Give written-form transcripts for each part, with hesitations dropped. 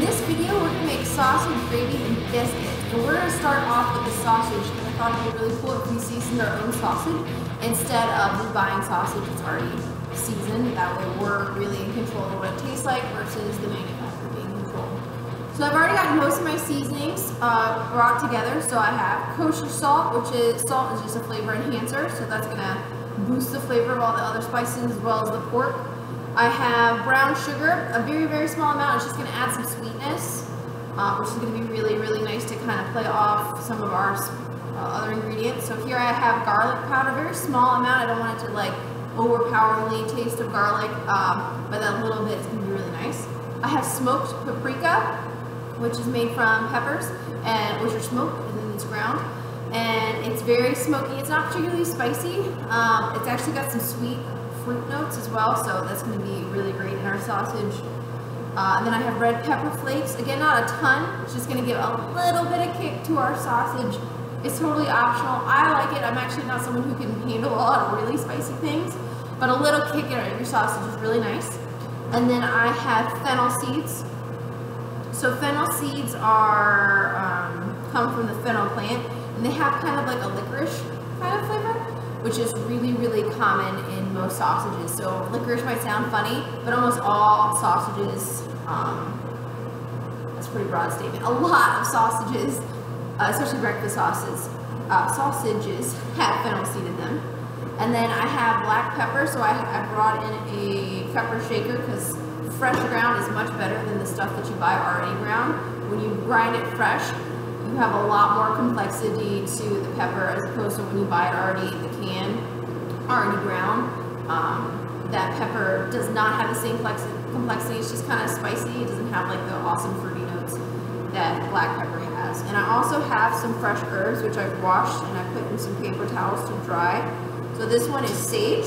this video, we're going to make sausage, gravy, and biscuits. And we're going to start off with the sausage because I thought it'd be really cool if we seasoned our own sausage instead of just buying sausage that's already seasoned. That way we're really in control of what it tastes like versus the manufacturer being in control. So I've already got most of my seasonings brought together. So I have kosher salt, which is just a flavor enhancer. So that's going to boost the flavor of all the other spices as well as the pork. I have brown sugar, a very, very small amount. It's just going to add some sweetness, which is going to be really, really nice to kind of play off some of our other ingredients. So here I have garlic powder, very small amount. I don't want it to like overpower the taste of garlic, but that little bit is going to be really nice. I have smoked paprika, which is made from peppers, and which are smoked and then it's ground. And it's very smoky. It's not particularly spicy. It's actually got some sweet fruit notes as well, so that's going to be really great in our sausage. And then I have red pepper flakes. Again, not a ton. It's just going to give a little bit of kick to our sausage. It's totally optional. I like it. I'm actually not someone who can handle a lot of really spicy things, but a little kick in your sausage is really nice. And then I have fennel seeds. So fennel seeds are come from the fennel plant, and they have kind of like a licorice kind of flavor, which is really, really common in most sausages. So licorice might sound funny, but almost all sausages, that's a pretty broad statement, a lot of sausages, especially breakfast sausages have fennel seed in them. And then I have black pepper, so I brought in a pepper shaker because fresh ground is much better than the stuff that you buy already ground. When you grind it fresh, you have a lot more complexity to the pepper as opposed to when you buy it already in the can, already ground. That pepper does not have the same complexity. It's just kind of spicy. It doesn't have like the awesome fruity notes that black pepper has. And I also have some fresh herbs which I've washed and I put in some paper towels to dry. So this one is sage.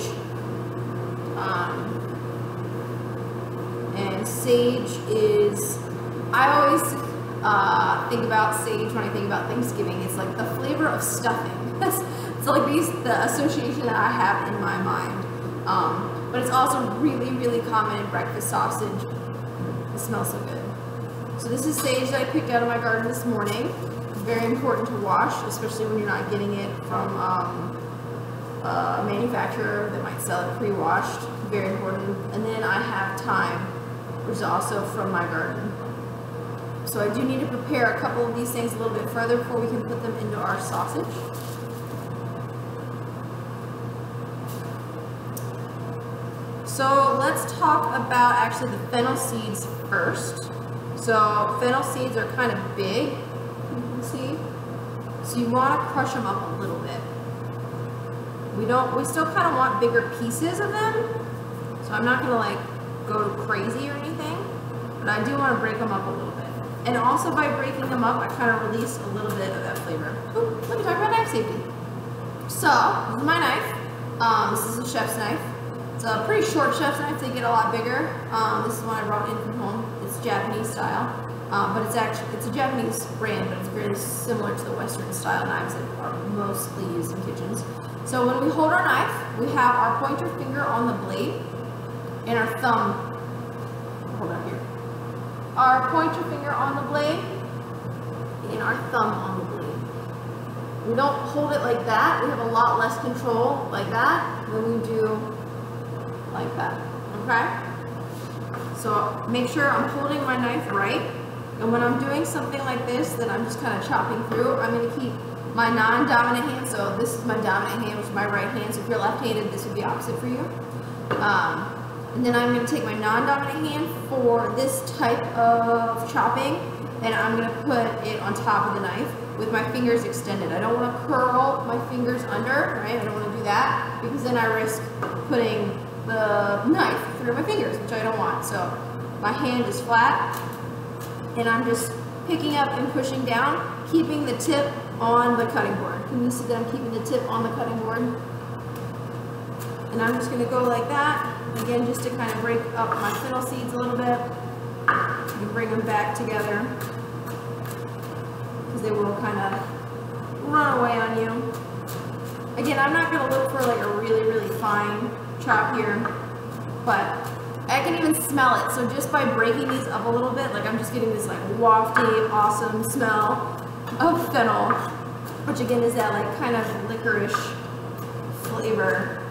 And sage is, I always think about sage when I think about Thanksgiving. It's like the flavor of stuffing. That's like the association that I have in my mind. But it's also really, really common in breakfast sausage. It smells so good. So this is sage that I picked out of my garden this morning. It's very important to wash, especially when you're not getting it from a manufacturer that might sell it pre-washed. Very important. And then I have thyme, which is also from my garden. So I do need to prepare a couple of these things a little bit further before we can put them into our sausage. So let's talk about actually the fennel seeds first. So fennel seeds are kind of big, you can see. So you want to crush them up a little bit. We still kind of want bigger pieces of them. So I'm not going to like go crazy or anything, but I do want to break them up a little bit. And also by breaking them up, I kind of release a little bit of that flavor. Ooh, let me talk about knife safety. So, this is my knife. This is a chef's knife. It's a pretty short chef's knife. They get a lot bigger. This is one I brought in from home. It's Japanese style. But it's a Japanese brand, but it's very similar to the Western style knives that are mostly used in kitchens. So when we hold our knife, we have our pointer finger on the blade and our thumb, hold on here. Our pointer finger on the blade and our thumb on the blade. We don't hold it like that. We have a lot less control like that than we do like that, okay? So make sure I'm holding my knife right. And when I'm doing something like this that I'm just kind of chopping through, I'm going to keep my non-dominant hand. So this is my dominant hand, which is my right hand. So if you're left-handed, this would be opposite for you. And then I'm going to take my non-dominant hand for this type of chopping, and I'm going to put it on top of the knife with my fingers extended. I don't want to curl my fingers under, right? I don't want to do that because then I risk putting the knife through my fingers, which I don't want. So my hand is flat, and I'm just picking up and pushing down, keeping the tip on the cutting board. Can you see that I'm keeping the tip on the cutting board? And I'm just going to go like that. Again, just to kind of break up my fennel seeds a little bit. You bring them back together because they will kind of run away on you. Again, I'm not going to look for like a really, really fine chop here, but I can even smell it. So just by breaking these up a little bit, like I'm just getting this like wafty, awesome smell of fennel, which again is that like kind of licorice flavor.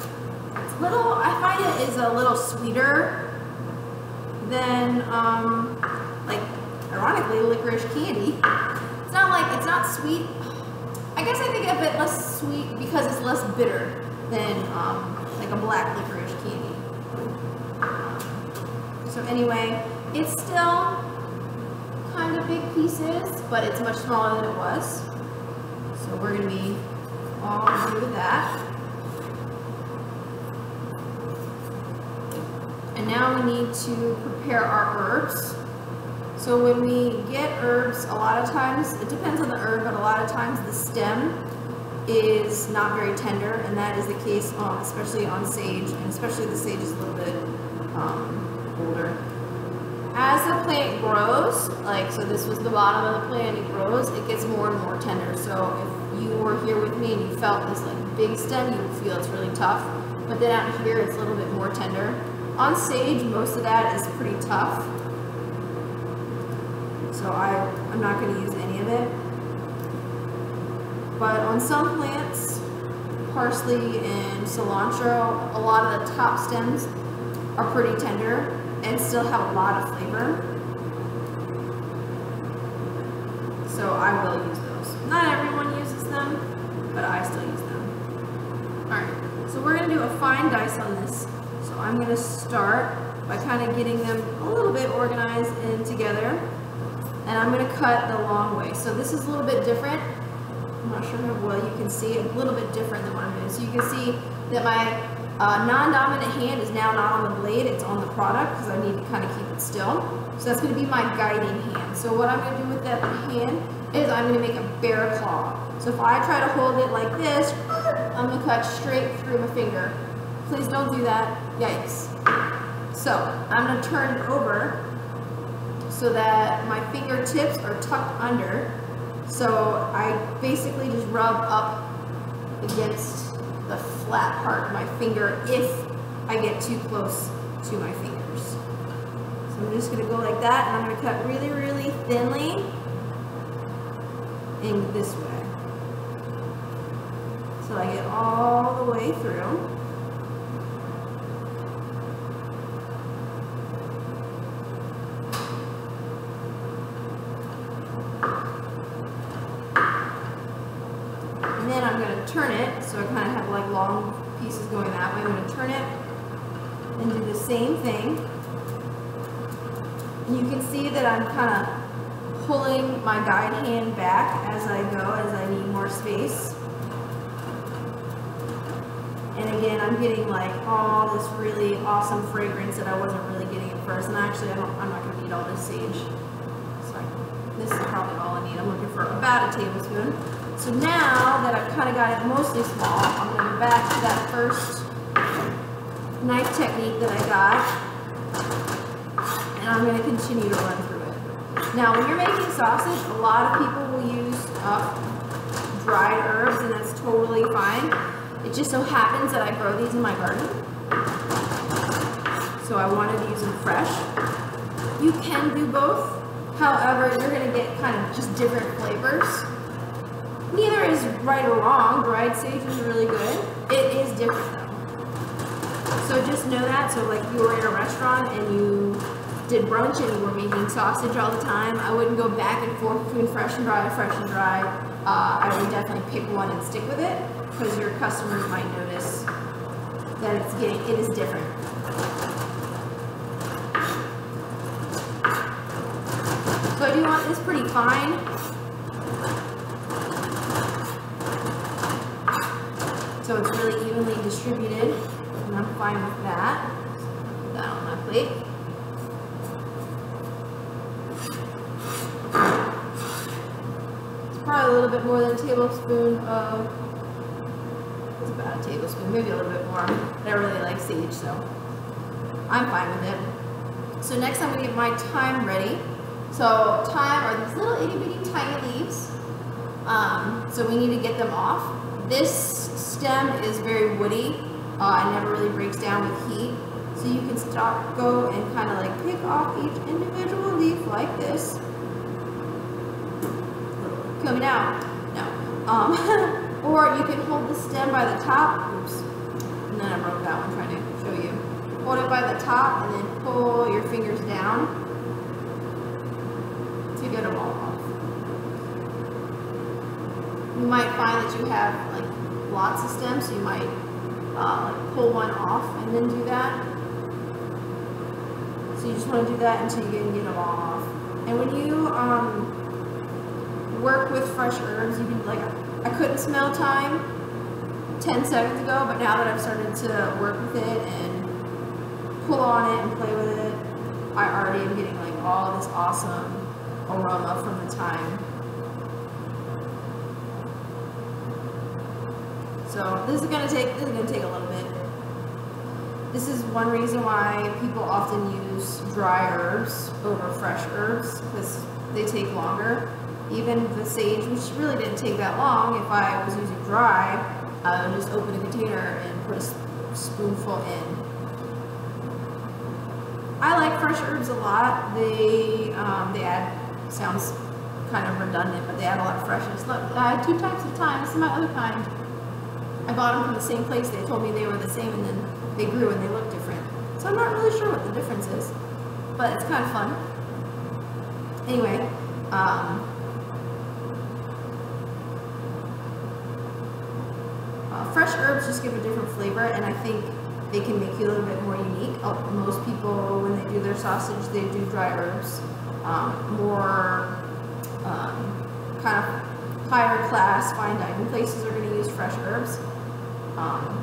It's little, I find it is a little sweeter than like ironically licorice candy. It's not like, it's not sweet. I guess I think of it less sweet because it's less bitter than like a black licorice candy. So anyway, it's still kind of big pieces, but it's much smaller than it was. So we're gonna be all good with that. And now we need to prepare our herbs. So when we get herbs, a lot of times, it depends on the herb, but a lot of times the stem is not very tender, and that is the case especially on sage, and especially the sage is a little bit older. As the plant grows, like, so this was the bottom of the plant, it grows, it gets more and more tender. So if you were here with me and you felt this like big stem, you would feel it's really tough, but then out here it's a little bit more tender. On sage, most of that is pretty tough. So I'm not going to use any of it. But on some plants, parsley and cilantro, a lot of the top stems are pretty tender and still have a lot of flavor. So I will use those. Not everyone uses them, but I still use them. Alright, so we're going to do a fine dice on this. So I'm going to start by kind of getting them a little bit organized and together. And I'm going to cut the long way. So this is a little bit different. I'm not sure how well you can see it. A little bit different than what I'm doing. So you can see that my non-dominant hand is now not on the blade, it's on the product because I need to kind of keep it still. So that's going to be my guiding hand. So what I'm going to do with that hand is I'm going to make a bear claw. So if I try to hold it like this, I'm going to cut straight through my finger. Please don't do that. Yikes. So I'm going to turn it over so that my fingertips are tucked under. So I basically just rub up against the flat part of my finger if I get too close to my fingers. So I'm just going to go like that, and I'm going to cut really, really thinly in this way. So I get all the way through. And then I'm going to turn it, so I kind of have like long pieces going that way. I'm going to turn it and do the same thing. And you can see that I'm kind of pulling my guide hand back as I go, as I need more space. And again, I'm getting like all this really awesome fragrance that I wasn't really getting at first. And actually, I'm not going to need all this sage. So this is probably all I need. I'm looking for about a tablespoon. So now that I've kind of got it mostly small, I'm going to go back to that first knife technique that I got, and I'm going to continue to run through it. Now, when you're making sausage, a lot of people will use dried herbs, and that's totally fine. It just so happens that I grow these in my garden, so I wanted to use them fresh. You can do both, however, you're going to get kind of just different flavors. Neither is right or wrong. Dried sage is really good. It is different though. So just know that. So like if you were in a restaurant and you did brunch and you were making sausage all the time, I wouldn't go back and forth between fresh and dry, fresh and dry. I would definitely pick one and stick with it because your customers might notice that it is different. So I do want this pretty fine. So it's really evenly distributed, and I'm fine with that. Put that on my plate. It's probably a little bit more than a tablespoon of, it's about a tablespoon, maybe a little bit more. But I really like sage, so I'm fine with it. So next I'm going to get my thyme ready. So thyme are these little itty bitty tiny leaves. So we need to get them off. This stem is very woody. It never really breaks down with heat. So you can go and kind of like pick off each individual leaf like this. Coming out. No. Or you can hold the stem by the top. Oops. And then I broke that one trying to show you. Hold it by the top and then pull your fingers down to get them all off. You might find that you have like lots of stems, so you might like pull one off and then do that. So you just want to do that until you can get them all off. And when you work with fresh herbs, you can, like, I couldn't smell thyme 10 seconds ago, but now that I've started to work with it and pull on it and play with it, I already am getting like all this awesome aroma from the thyme. So this is gonna take a little bit. This is one reason why people often use dry herbs over fresh herbs, because they take longer. Even the sage, which really didn't take that long, if I was using dry, I would just open a container and put a spoonful in. I like fresh herbs a lot. They add, sounds kind of redundant, but they add a lot of freshness. Look, I had 2 types of thyme. This is my other kind. I bought them from the same place. They told me they were the same, and then they grew and they look different. So I'm not really sure what the difference is, but it's kind of fun. Anyway, fresh herbs just give a different flavor, and I think they can make you a little bit more unique. Most people, when they do their sausage, they do dry herbs. More kind of higher class fine dining places are going to use fresh herbs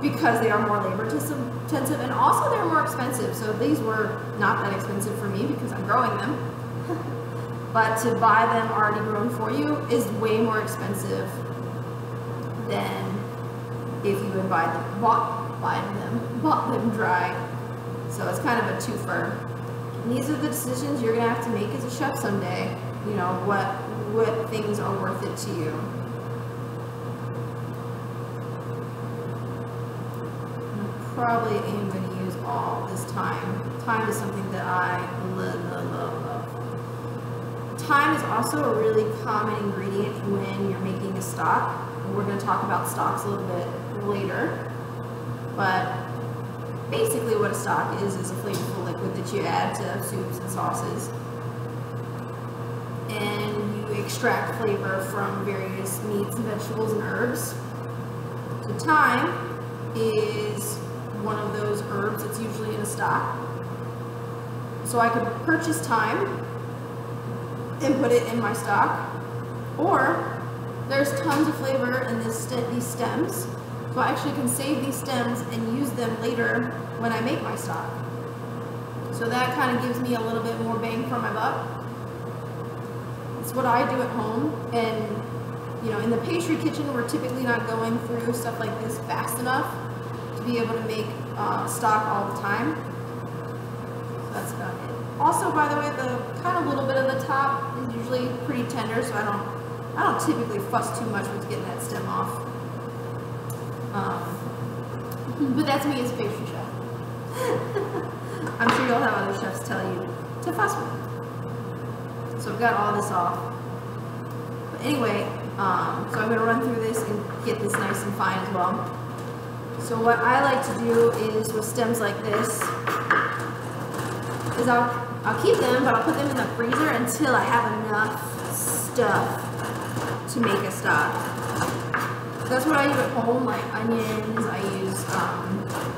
because they are more labor intensive, and also they're more expensive. So these were not that expensive for me because I'm growing them. But to buy them already grown for you is way more expensive than if you would bought them dry. So it's kind of a twofer. And these are the decisions you're gonna have to make as a chef someday. You know, what things are worth it to you. I probably am gonna use all this thyme. Thyme is something that I love. Thyme is also a really common ingredient when you're making a stock. We're going to talk about stocks a little bit later, but basically what a stock is a flavorful liquid that you add to soups and sauces, and you extract flavor from various meats and vegetables and herbs. So thyme is one of those herbs that's usually in a stock. So I could purchase thyme and put it in my stock, or there's tons of flavor in these stems, so I actually can save these stems and use them later when I make my stock. So that kind of gives me a little bit more bang for my buck. It's what I do at home, and you know, in the pastry kitchen, we're typically not going through stuff like this fast enough to be able to make stock all the time. So that's about it. Also, by the way, the kind of little bit of the top is usually pretty tender, so I don't typically fuss too much with getting that stem off. But that's me as a pastry chef. I'm sure you'll have other chefs tell you to fuss with it. So I've got all this off. But anyway, so I'm going to run through this and get this nice and fine as well. So what I like to do is with stems like this, is I'll keep them, but I'll put them in the freezer until I have enough stuff to make a stock. So that's what I do at home, like onions. I use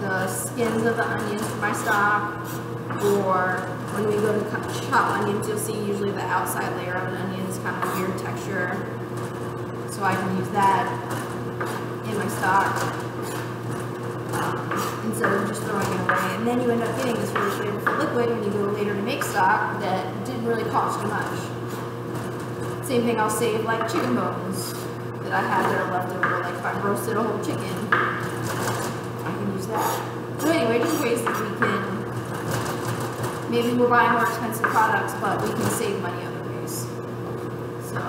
the skins of the onions for my stock, or when we go to chop onions, you'll see usually the outside layer of an onion is kind of a weird texture. So I can use that in my stock instead of just throwing it away. And then you end up getting this really flavorful liquid when you go later to make stock that didn't really cost you much. Same thing, I'll save like chicken bones that I have that are left over. Like if I roasted a whole chicken, I can use that. So anyway, just ways that we can, maybe we're buying more expensive products, but we can save money other ways. So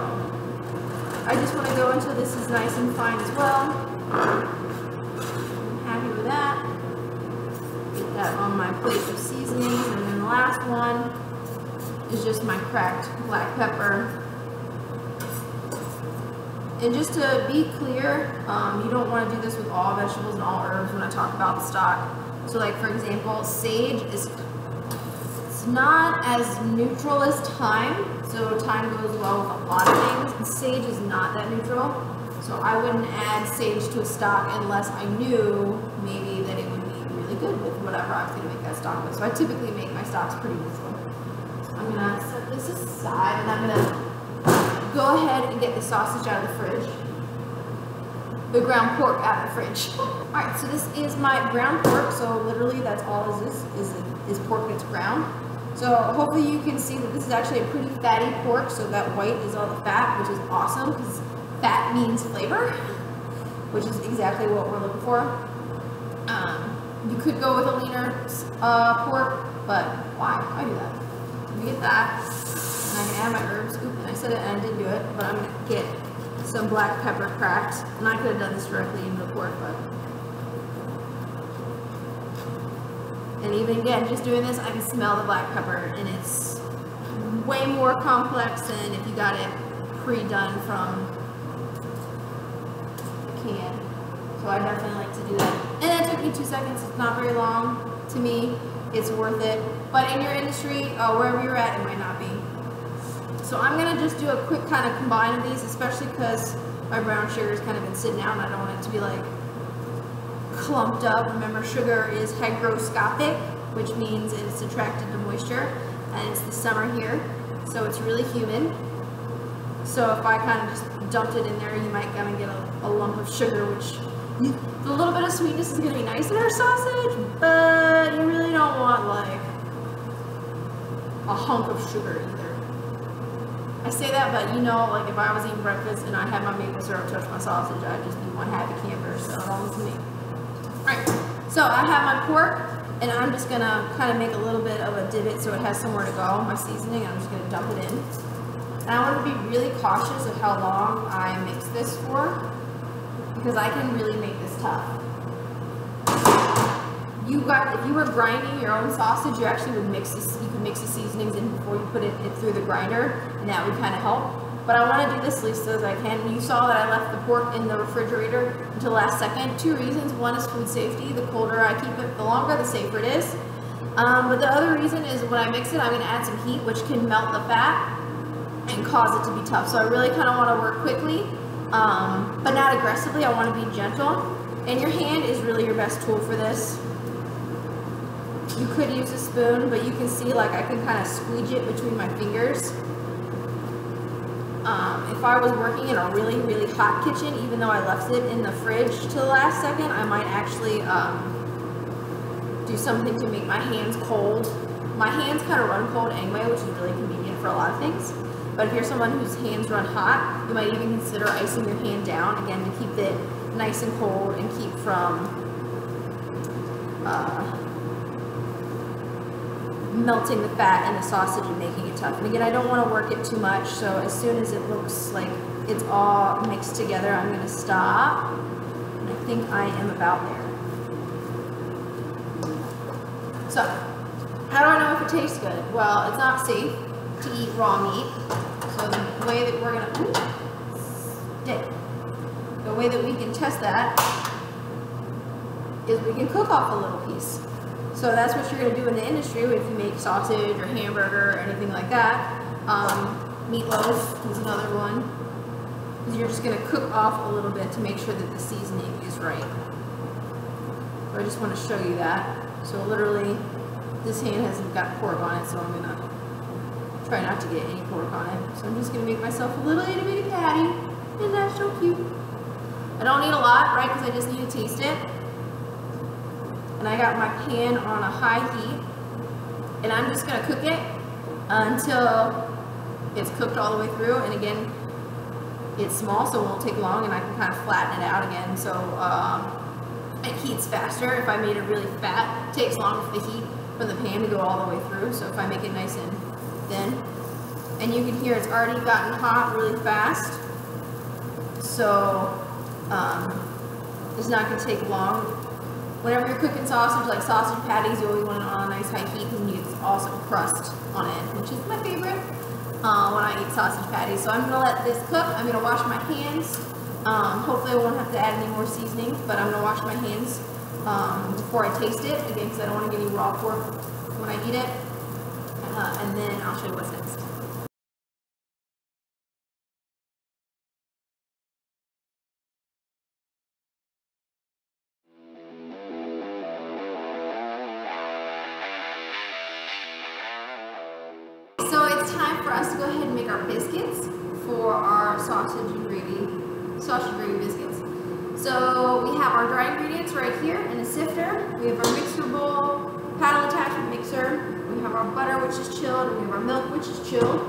I just want to go until this is nice and fine as well. I'm happy with that. Get that on my plate of seasonings. And then the last one is just my cracked black pepper. And just to be clear, you don't want to do this with all vegetables and all herbs when I talk about the stock. So like for example, sage is it's not as neutral as thyme. So thyme goes well with a lot of things, and sage is not that neutral. So I wouldn't add sage to a stock unless I knew maybe that it would be really good with whatever I was going to make that stock with. So I typically make my stocks pretty neutral. So I'm going to set this aside, and I'm going to go ahead and get the sausage out of the fridge. The ground pork out of the fridge. Alright, so this is my ground pork. So literally that's all is pork that's ground. So hopefully you can see that this is actually a pretty fatty pork. So that white is all the fat, which is awesome because fat means flavor, which is exactly what we're looking for. You could go with a leaner pork, but why do that? Let me get that. And I can add my herbs. Oop, and I said it and I didn't do it, but I'm going to get some black pepper cracked. And I could have done this directly into the pork, but. And even again, just doing this, I can smell the black pepper, and it's way more complex than if you got it pre-done from the can. So I definitely like to do that. And it took me 2 seconds. It's not very long. To me, it's worth it. But in your industry, wherever you're at, it might not be. So I'm going to just do a quick kind of combine of these, especially because my brown sugar has kind of been sitting out and I don't want it to be like clumped up. Remember, sugar is hygroscopic, which means it's attracted to moisture, and it's the summer here, so it's really humid. So if I kind of just dumped it in there, you might kind of get a lump of sugar, which a little bit of sweetness is going to be nice in our sausage, but you really don't want like a hunk of sugar either. I say that, but you know, like if I was eating breakfast and I had my maple syrup touch my sausage, I'd just be one happy camper, so it all to me. Alright, so I have my pork, and I'm just going to kind of make a little bit of a divot so it has somewhere to go, my seasoning, and I'm just going to dump it in. And I want to be really cautious of how long I mix this for, because I can really make this tough. If you were grinding your own sausage, you actually would mix this, you could mix the seasonings in before you put it through the grinder, and that would kind of help. But I want to do this as least as I can. You saw that I left the pork in the refrigerator until the last second. 2 reasons. One is food safety. The colder I keep it, the longer, the safer it is. But the other reason is when I mix it, I'm going to add some heat, which can melt the fat and cause it to be tough. So I really kind of want to work quickly, but not aggressively. I want to be gentle. And your hand is really your best tool for this. You could use a spoon, but you can see like I can kind of squeege it between my fingers. If I was working in a really, really hot kitchen, even though I left it in the fridge to the last second, I might actually do something to make my hands cold. My hands kind of run cold anyway, which is really convenient for a lot of things. But if you're someone whose hands run hot, you might even consider icing your hand down, again, to keep it nice and cold and keep from melting the fat in the sausage and making it tough. And again, I don't want to work it too much, so as soon as it looks like it's all mixed together, I'm going to stop. And I think I am about there. So, how do I know if it tastes good? Well, it's not safe to eat raw meat. So the way that we're going to, the way that we can test that is we can cook off a little piece. So that's what you're going to do in the industry if you make sausage or hamburger or anything like that. Meatloaf is another one. You're just going to cook off a little bit to make sure that the seasoning is right. So I just want to show you that. So literally, this hand hasn't got pork on it, so I'm going to try not to get any pork on it. So I'm just going to make myself a little itty bitty patty. Isn't that so cute? I don't need a lot, right, because I just need to taste it. And I got my pan on a high heat, and I'm just going to cook it until it's cooked all the way through. And again, it's small, so it won't take long, and I can kind of flatten it out again, so it heats faster. If I made it really fat, it takes long for the heat from the pan to go all the way through. So if I make it nice and thin, and you can hear it's already gotten hot really fast, so it's not going to take long Whenever you're cooking sausage, like sausage patties, you always want it on a nice high heat because you need awesome crust on it, which is my favorite when I eat sausage patties. So I'm gonna let this cook. I'm gonna wash my hands. Hopefully I won't have to add any more seasoning, but I'm gonna wash my hands before I taste it, again, because I don't want to get any raw pork when I eat it. And then I'll show you what's next. So it's time for us to go ahead and make our biscuits for our sausage and gravy biscuits. So we have our dry ingredients right here in a sifter. We have our mixer bowl, paddle attachment mixer. We have our butter, which is chilled, and we have our milk, which is chilled.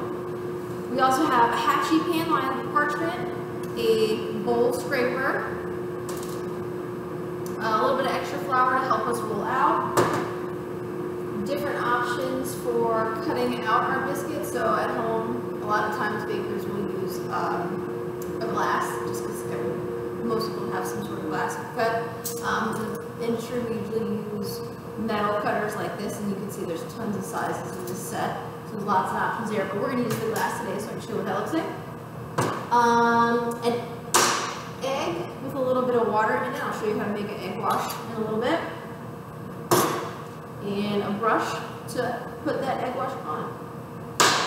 We also have a half sheet pan lined with parchment, a bowl scraper, a little bit of extra flour to help us roll out, different options for cutting out our biscuits. So at home, a lot of times bakers will use a glass, just because most people have some sort of glass cut. The industry, we usually use metal cutters like this, and you can see there's tons of sizes in this set. So there's lots of options there, but we're going to use the glass today so I can show you what that looks like. An egg with a little bit of water in it. I'll show you how to make an egg wash in a little bit. And a brush to put that egg wash on.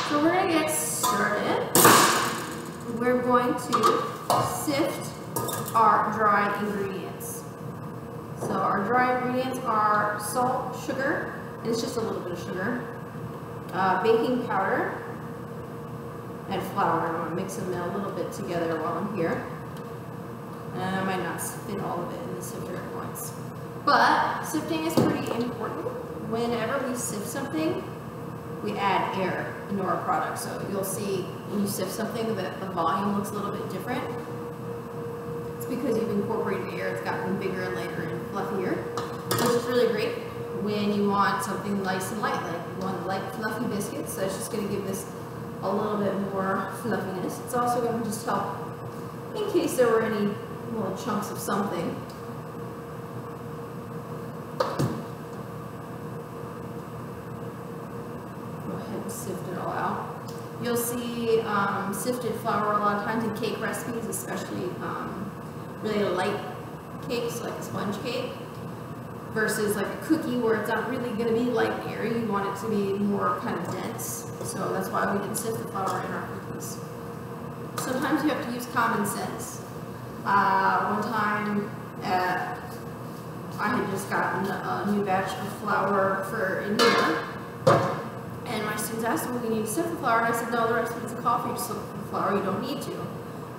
So we're going to get started. We're going to sift our dry ingredients. So our dry ingredients are salt, sugar, and it's just a little bit of sugar, baking powder, and flour. I'm going to mix them a little bit together while I'm here. And I might not fit all of it in the sifter at once. But sifting is pretty important. Whenever we sift something, we add air into our product. So you'll see when you sift something that the volume looks a little bit different. It's because you've incorporated air. It's gotten bigger and lighter and fluffier, which is really great when you want something nice and light, like you want light fluffy biscuits. So it's just going to give this a little bit more fluffiness. It's also going to just help in case there were any little chunks of something. Sift it all out. You'll see sifted flour a lot of times in cake recipes, especially really light cakes like a sponge cake, versus like a cookie where it's not really going to be light and airy. You want it to be more kind of dense. So that's why we didn't sift the flour in our cookies. Sometimes you have to use common sense. One time I had just gotten a new batch of flour for a year. And my students asked me, well, you need to sift the flour, and I said, no, the recipe's a coffee, just look for the flour, you don't need to.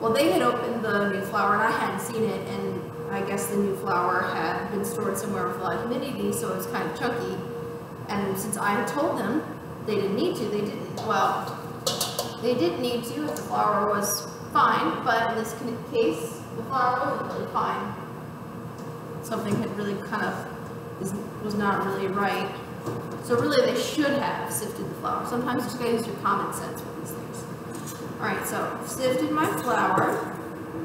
Well, they had opened the new flour, and I hadn't seen it, and I guess the new flour had been stored somewhere with a lot of humidity, so it was kind of chunky. And since I had told them they didn't need to, they didn't. Well, they did need to if the flour was fine, but in this case, the flour wasn't really fine. Something had really kind of was not really right. So really, they should have sifted the flour. Sometimes you just gotta use your common sense with these things. All right, so sifted my flour.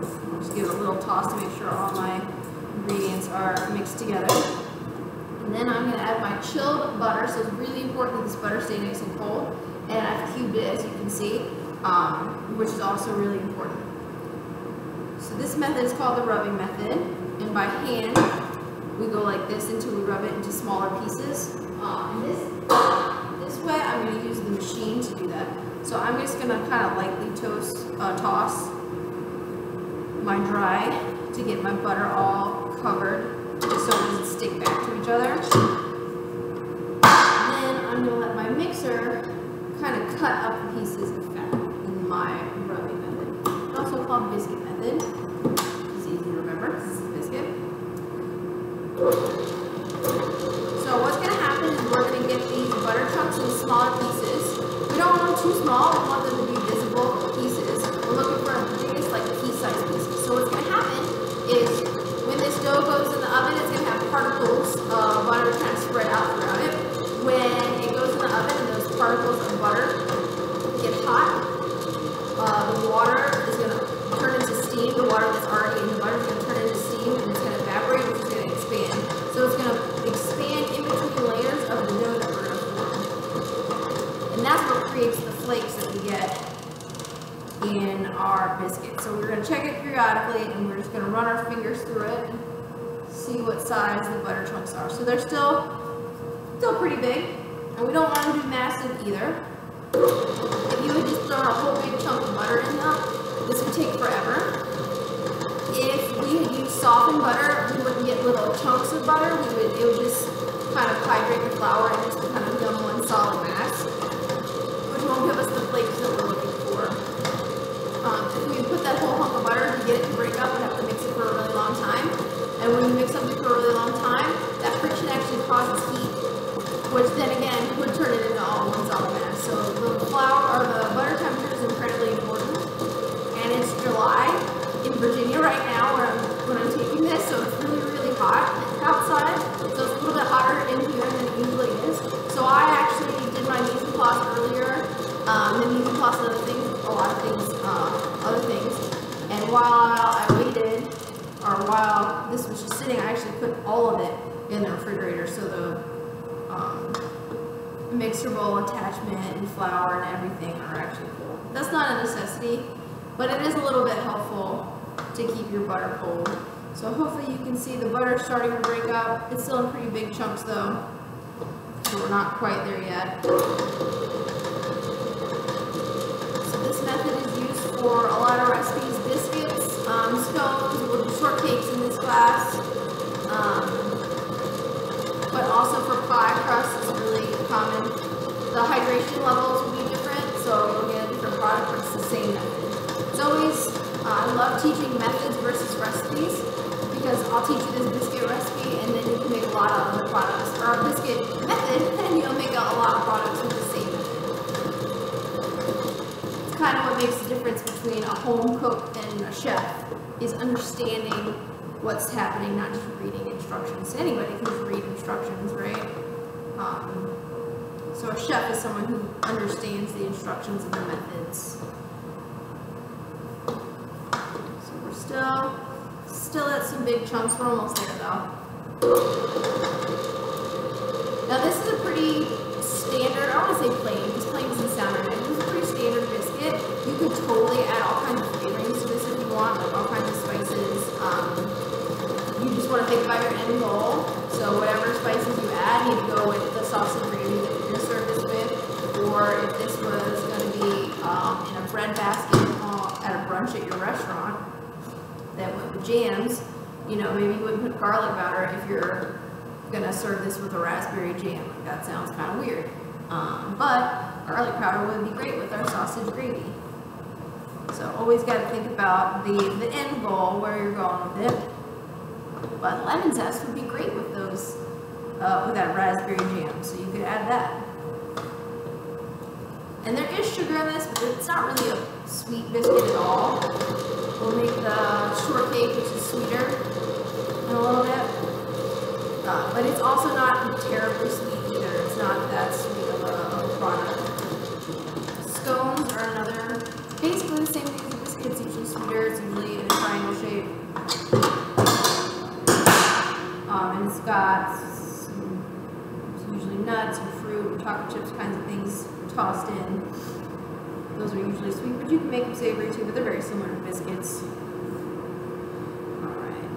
I'll just give it a little toss to make sure all my ingredients are mixed together. And then I'm gonna add my chilled butter. So it's really important that this butter stay nice and cold. And I've cubed it, as you can see, which is also really important. So this method is called the rubbing method. And by hand, we go like this until we rub it into smaller pieces. This way, I'm going to use the machine to do that. So I'm just going to kind of lightly toss my dry to get my butter all covered, just so it doesn't stick back to each other. And then I'm going to let my mixer kind of cut up the pieces of fat in my rubbing method. It's also called biscuit method. It's easy to remember. This is biscuit. So what's going to happen is we're going to get these butter chunks in smaller pieces. We don't want them too small. We want them to be visible pieces. We're looking for the biggest, like pea-sized pieces. So what's going to happen is when this dough goes in the oven, it's going to have particles of butter kind of spread out throughout it. When it goes in the oven and those particles of butter get hot, the water is going to turn into steam. The water that's already in the butter is going to turn into steam, and it's going to evaporate, which is going to expand. So it's going flakes that we get in our biscuit. So we're going to check it periodically, and we're just going to run our fingers through it and see what size the butter chunks are. So they're still pretty big, and we don't want to do massive either. If you would just throw a whole big chunk of butter in them, this would take forever. If we had used softened butter, we wouldn't get little chunks of butter. It would just kind of hydrate the flour and just kind of become one solid mass, which won't give us the flakes that we're looking for. If we put that whole hunk of butter to get it to break up, we have to mix it for a really long time. And when you mix something for a really long time, that friction actually causes heat, which then again would turn it into all one solid mass. So the flour or the butter temperature is incredibly important. And it's July in Virginia right now when I'm taking this, so it's really, really hot outside. So it's a little bit hotter in here than it usually is. So I actually did my mise en place earlier. The mise en place of a lot of things, other things. And while I waited, or while this was just sitting, I actually put all of it in the refrigerator. So the mixer bowl attachment and flour and everything are actually cold. That's not a necessity, but it is a little bit helpful to keep your butter cold. So hopefully you can see the butter starting to break up. It's still in pretty big chunks though, so we're not quite there yet. So this method is used for a lot of recipes, biscuits, scones, we'll do shortcakes in this class, but also for pie crust is really common. The hydration levels will be different, so you'll get a different product, but it's the same method. It's always, I love teaching methods versus recipes, because I'll teach you this biscuit recipe and then you can make a lot of other products, or a biscuit method, and you'll make a lot of products with the same method. It's kind of what makes the difference between a home cook and a chef, is understanding what's happening, not just reading instructions. Anybody can just read instructions, right? So a chef is someone who understands the instructions and the methods. So we're still at some big chunks. We're almost there though. Now this is a pretty standard, I don't want to say plain, because plain doesn't sound right. This is a pretty standard biscuit. You could totally add all kinds of flavorings to this if you want, like all kinds of spices. You just want to think about your end goal. So whatever spices you add need to go with the sauce and gravy that you're going to serve this with. Or if this was going to be in a bread basket at a brunch at your restaurant that went with jams, you know, maybe you wouldn't put garlic powder if you're going to serve this with a raspberry jam. Like, that sounds kind of weird. But garlic powder would be great with our sausage gravy. So always got to think about the end goal, where you're going with it. But lemon zest would be great with those, with that raspberry jam, so you could add that. And there is sugar in this, but it's not really a sweet biscuit at all. We'll make the shortcake, which is sweeter in a little bit. But it's also not terribly sweet either. It's not that sweet of a product. Scones are another, basically the same thing as a biscuit. It's usually sweeter. It's usually in a triangle shape. And it's got usually nuts and fruit and chocolate chips kinds of things tossed in. Those are usually sweet, but you can make them savory too, but they're very similar to biscuits. Alright.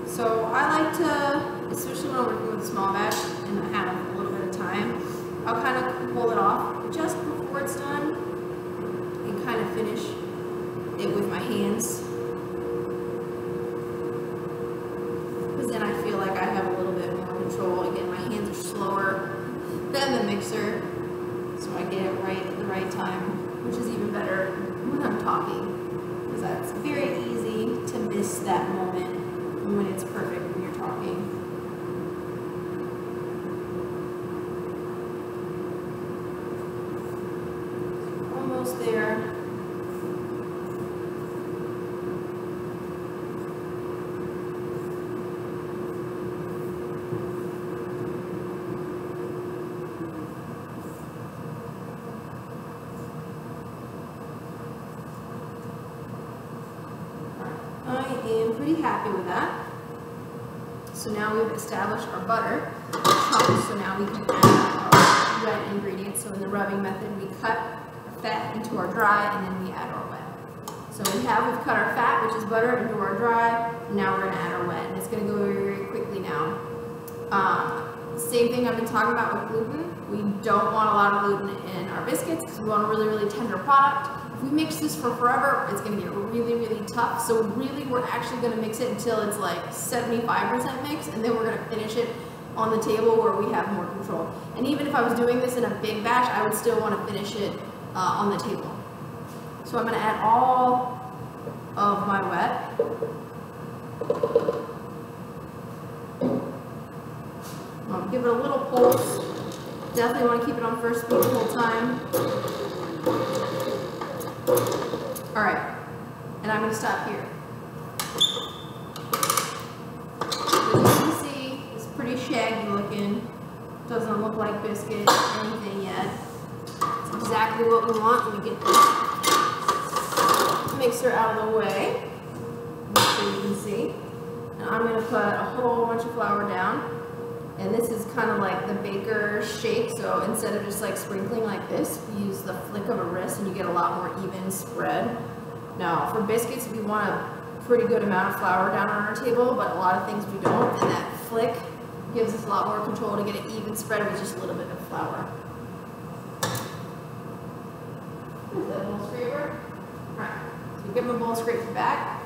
So I like to, especially when I'm working with a small batch and I have a little bit of time, I'll kind of pull it off just before it's done and kind of finish it with my hands, because then I feel like I have a little bit more control. Again, my hands are slower than the mixer, so I get it right at the right time, which is even better when I'm talking, because that's very easy to miss that moment when it's perfect when you're talking. Almost there. I am pretty happy with that. So now we've established our butter chunks. So now we can add our wet ingredients. So in the rubbing method, we cut our fat into our dry, and then we add our wet. So we've cut our fat, which is butter, into our dry, and now we're gonna add our wet. And it's gonna go very, very quickly now. Same thing I've been talking about with gluten. We don't want a lot of gluten in our biscuits because we want a really, really tender product. If we mix this for forever, it's gonna get really, really tough. So really, we're actually gonna mix it until it's like 75% mixed, and then we're gonna finish it on the table where we have more control. And even if I was doing this in a big batch, I would still wanna finish it on the table. So I'm gonna add all of my wet. I'll give it a little pulse. Definitely want to keep it on first speed the whole time. All right, and I'm going to stop here. As you can see, it's pretty shaggy looking. Doesn't look like biscuit or anything yet. It's exactly what we want. Let me get this mixer out of the way, so you can see. And I'm going to put a whole bunch of flour down. And this is kind of like the baker shake, so instead of just like sprinkling like this, we use the flick of a wrist and you get a lot more even spread. Now, for biscuits, we want a pretty good amount of flour down on our table, but a lot of things we don't, and that flick gives us a lot more control to get it even spread with just a little bit of flour. Is that a bowl scraper? All right, so give my bowl scraper back,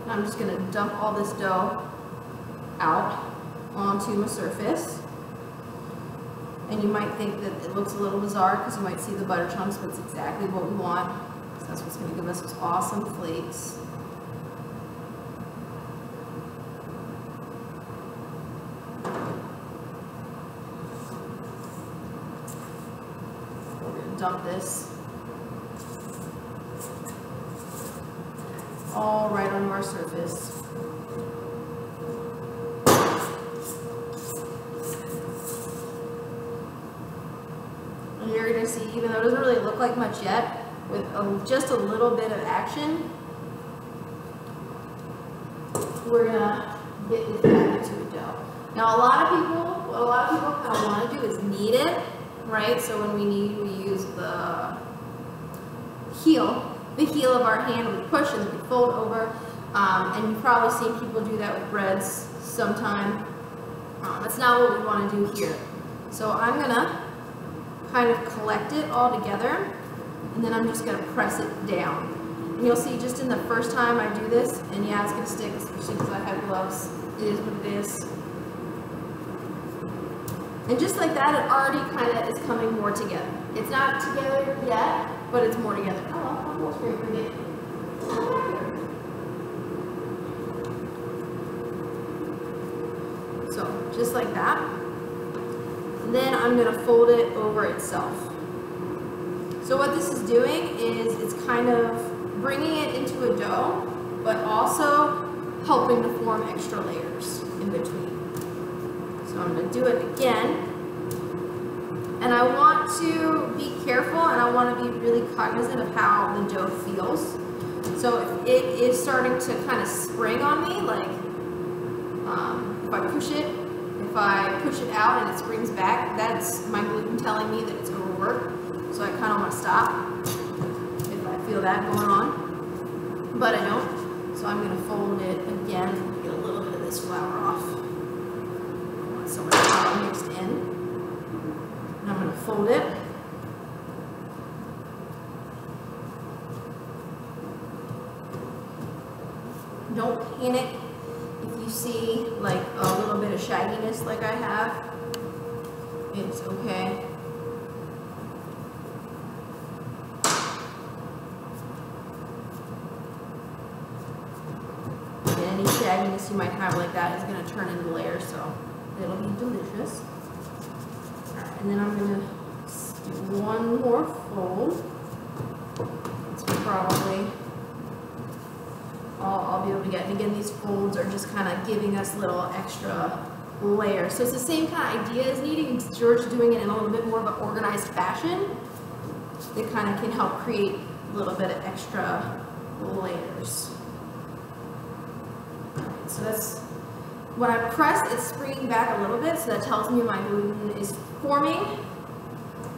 and I'm just gonna dump all this dough out onto my surface. And you might think that it looks a little bizarre because you might see the butter chunks, but it's exactly what we want. So that's what's going to give us those awesome flakes. We're going to dump this all right onto our surface. You're going to see, even though it doesn't really look like much yet, with just a little bit of action, we're going to get this back into a dough. Now, what a lot of people kind of want to do is knead it, right? So when we knead, we use the heel of our hand, we push and then we fold over. And you've probably seen people do that with breads sometime. That's not what we want to do here. So I'm going to kind of collect it all together, and then I'm just going to press it down. And you'll see just in the first time I do this, and yeah, it's going to stick, especially because I have gloves. It is what it is. And just like that, it already kind of is coming more together. It's not together yet, but it's more together. Oh, I'm almost ready for it. So just like that. And then I'm going to fold it over itself. So what this is doing is it's kind of bringing it into a dough, but also helping to form extra layers in between. So I'm going to do it again. And I want to be careful, and I want to be really cognizant of how the dough feels. So if it is starting to kind of spring on me, like if I push it out and it springs back, that's my gluten telling me that it's overworked. So I kind of want to stop if I feel that going on, but I don't. So I'm going to fold it again and get a little bit of this flour off. I want so much flour mixed in. And I'm going to fold it. Don't panic if you see like a little bit of shagginess like I have. It's okay. And any shagginess you might have like that is going to turn into layers, so it'll be delicious. Alright, and then I'm going to do one more fold. It's probably I'll be able to get. And again, these folds are just kind of giving us little extra layers. So it's the same kind of idea as kneading. George doing it in a little bit more of an organized fashion. It kind of can help create a little bit of extra layers. Alright, so that's when I press, it's springing back a little bit, so that tells me my gluten is forming.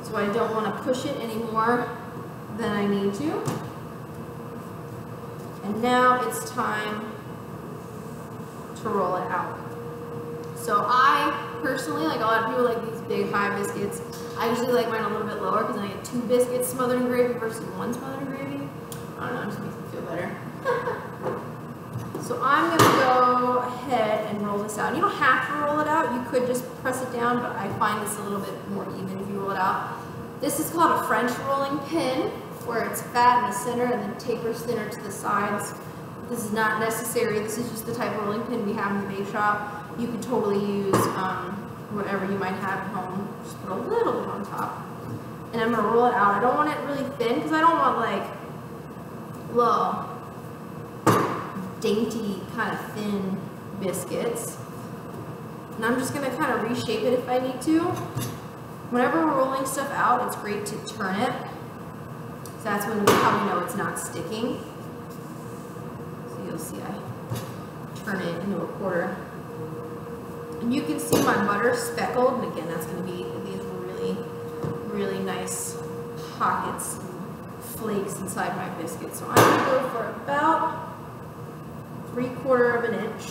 So I don't want to push it any more than I need to. And now it's time to roll it out. So I personally, like a lot of people like these big high biscuits. I usually like mine a little bit lower because I get 2 biscuits smothered in gravy versus 1 smothered in gravy. I don't know, it just makes me feel better. So I'm gonna go ahead and roll this out. You don't have to roll it out, you could just press it down, but I find this a little bit more even if you roll it out. This is called a French rolling pin, where it's fat in the center and then tapers thinner to the sides. This is not necessary, this is just the type of rolling pin we have in the bake shop. You could totally use whatever you might have at home. Just put a little bit on top. And I'm gonna roll it out. I don't want it really thin because I don't want like little dainty kind of thin biscuits. And I'm just gonna kind of reshape it if I need to. Whenever we're rolling stuff out, it's great to turn it. So that's when we probably know it's not sticking. So you'll see I turn it into a quarter. And you can see my butter speckled, and again, that's going to be these really, really nice pockets, flakes inside my biscuit. So I'm going to go for about 3/4 of an inch.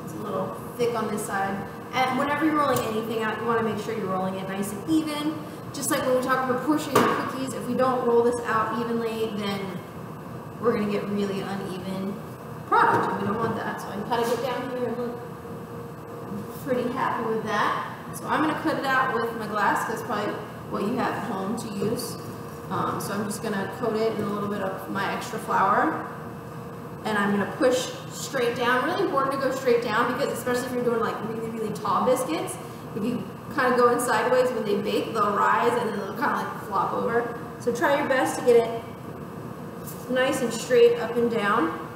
It's a little thick on this side. And whenever you're rolling anything out, you want to make sure you're rolling it nice and even. Just like when we talk about portioning the cookies, if we don't roll this out evenly, then we're going to get really uneven product, and we don't want that. So I can kind of get down here and look. Pretty happy with that. So I'm going to cut it out with my glass. That's probably what you have at home to use. So I'm just going to coat it in a little bit of my extra flour. And I'm going to push straight down. Really important to go straight down because especially if you're doing like really, really tall biscuits, if you kind of go in sideways when they bake, they'll rise and then they'll kind of like flop over. So try your best to get it nice and straight up and down.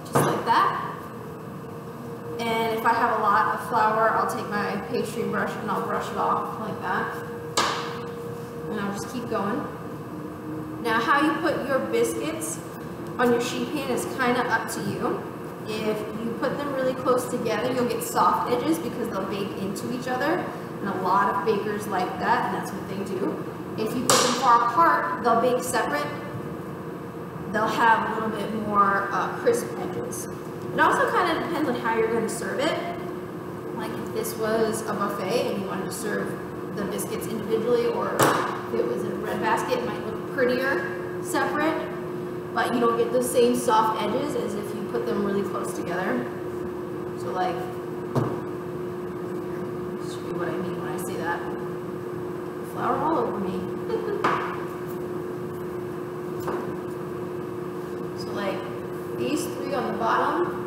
Just like that. And if I have a lot of flour, I'll take my pastry brush and I'll brush it off like that. And I'll just keep going. Now how you put your biscuits on your sheet pan is kind of up to you. If you put them really close together, you'll get soft edges because they'll bake into each other. And a lot of bakers like that, and that's what they do. If you put them far apart, they'll bake separate. They'll have a little bit more crisp edges. It also kind of depends on how you're going to serve it. Like if this was a buffet and you wanted to serve the biscuits individually, or if it was in a bread basket, it might look prettier separate, but you don't get the same soft edges as if you put them really close together. So like, this should be what I mean when I say that. Flour all over me. So like these 3 on the bottom,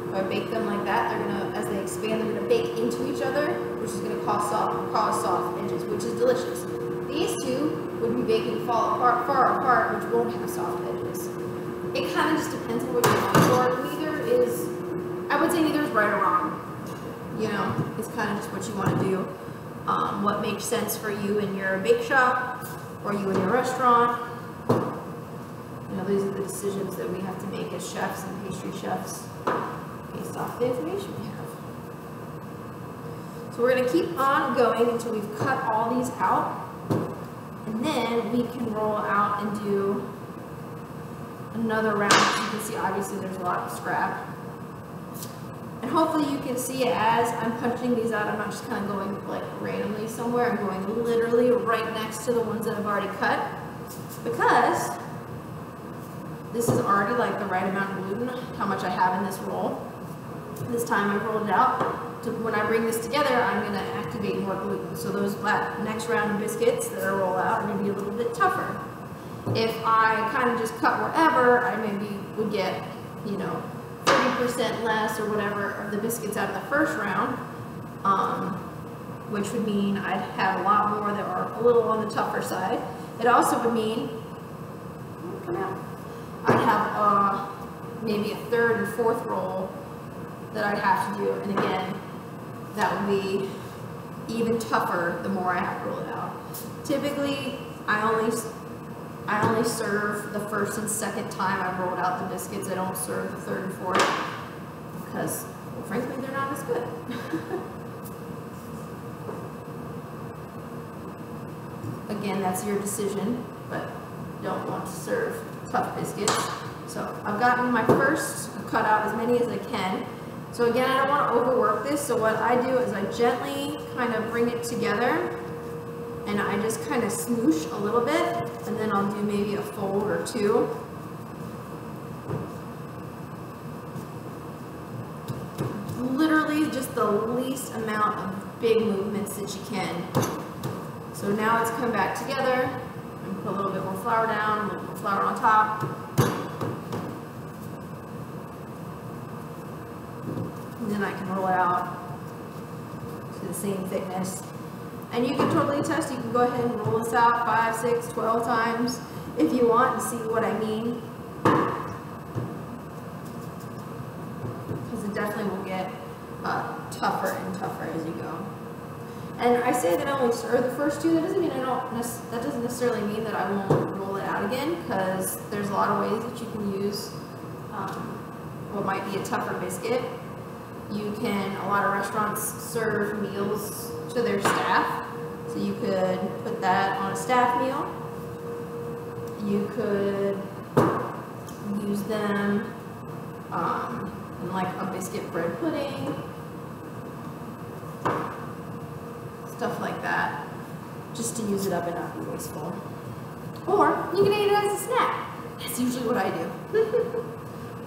if I bake them like that, they're gonna, as they expand, they're gonna bake into each other, which is gonna cause soft edges, which is delicious. These 2 would be baking far apart, which won't have soft edges. It kind of just depends on what you're going for. Neither is, I would say neither is right or wrong. You know, it's kind of just what you want to do. What makes sense for you in your bake shop or you in your restaurant. You know, these are the decisions that we have to make as chefs and pastry chefs based off the information we have. So we're going to keep on going until we've cut all these out. And then we can roll out and do another round. As you can see, obviously there's a lot of scrap. And hopefully you can see as I'm punching these out, I'm not just kind of going like randomly somewhere. I'm going literally right next to the ones that I've already cut, because this is already like the right amount of gluten, how much I have in this roll. This time I've rolled it out. When I bring this together, I'm going to activate more gluten. So those next round of biscuits that I roll out are going to be a little bit tougher. If I kind of just cut wherever, I maybe would get, you know, 30% less or whatever of the biscuits out of the first round, which would mean I'd have a lot more that are a little on the tougher side. It also would mean, I'd have maybe a 3rd and 4th roll that I'd have to do, and again, that would be even tougher the more I have to roll it out. Typically, I only serve the 1st and 2nd time I've rolled out the biscuits. I don't serve the 3rd and 4th. because, well, frankly, they're not as good. Again, that's your decision, but don't want to serve tough biscuits. So I've gotten my first, cut out as many as I can. So again, I don't want to overwork this, so what I do is I gently kind of bring it together and I just kind of smoosh a little bit, and then I'll do maybe a fold or two. Literally just the least amount of big movements that you can. So now it's come back together, and put a little bit more flour down, a little more flour on top. And then I can roll it out to the same thickness. And you can totally test, you can go ahead and roll this out 5, 6, 12 times if you want and see what I mean. Because it definitely will get tougher and tougher as you go. And I say that I only serve the first two. That doesn't mean that doesn't necessarily mean that I won't roll it out again, because there's a lot of ways that you can use what might be a tougher biscuit. You can, a lot of restaurants serve meals to their staff, so you could put that on a staff meal. You could use them in like a biscuit bread pudding, stuff like that, just to use it up and not be wasteful. Or you can eat it as a snack. That's usually what I do.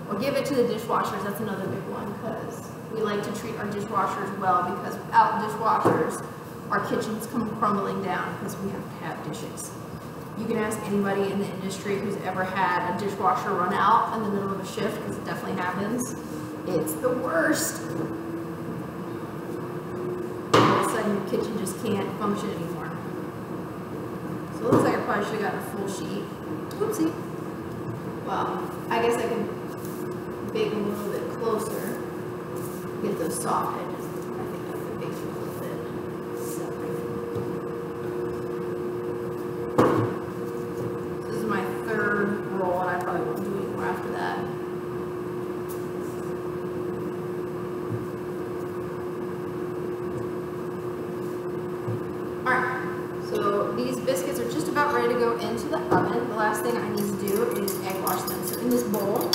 Or give it to the dishwashers. That's another big one, because we like to treat our dishwashers well, because without dishwashers, our kitchens come crumbling down because we have to have dishes. You can ask anybody in the industry who's ever had a dishwasher run out in the middle of a shift, because it definitely happens. It's the worst. All of a sudden, your kitchen just can't function anymore. So it looks like I probably should have gotten a full sheet. Whoopsie. Well, I guess I can bake them a little bit closer, get those soft edges. I think I can bake them a little bit separate. This is my third roll, and I probably won't do any more after that. Alright, so these biscuits are just about ready to go into the oven. The last thing I need to do is egg wash them. So in this bowl,